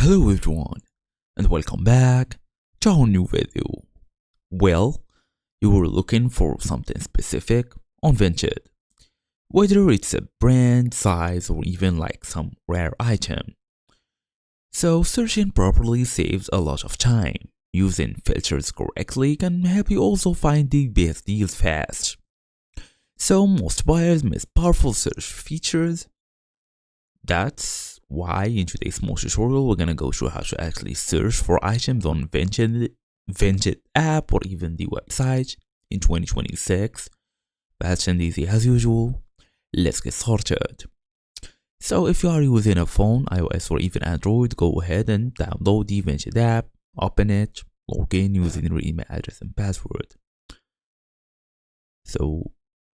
Hello everyone and welcome back to our new video. Well, you were looking for something specific on Vinted, whether it's a brand, size, or even like some rare item. So searching properly saves a lot of time. Using filters correctly can help you also find the best deals fast. So most buyers miss powerful search features. That's why in today's small tutorial we're gonna go through how to actually search for items on Vinted app or even the website in 2026. Fast and easy as usual. Let's get started. So if you are using a phone, iOS or even Android, go ahead and download the Vinted app, open it, log in using your email address and password. So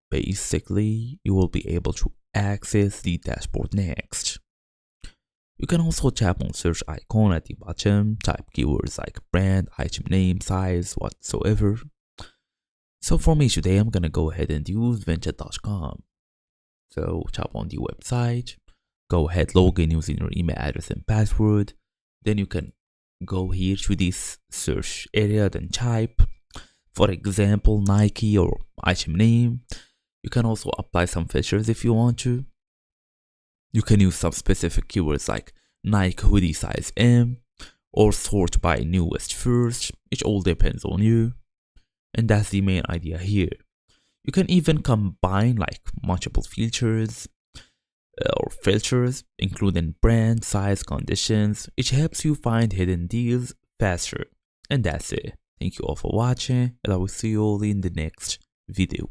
basically you will be able to access the dashboard next. You can also tap on search icon at the bottom, type keywords like brand, item name, size, whatsoever. So for me today, I'm gonna go ahead and use Vinted.com. So tap on the website, go ahead, log in using your email address and password. Then you can go here to this search area, then type, for example, Nike or item name. You can also apply some filters if you want to. You can use some specific keywords like Nike hoodie size M or sort by newest first. It all depends on you. And that's the main idea here. You can even combine like multiple features or filters, including brand, size, conditions. It helps you find hidden deals faster. And that's it. Thank you all for watching, and I will see you all in the next video.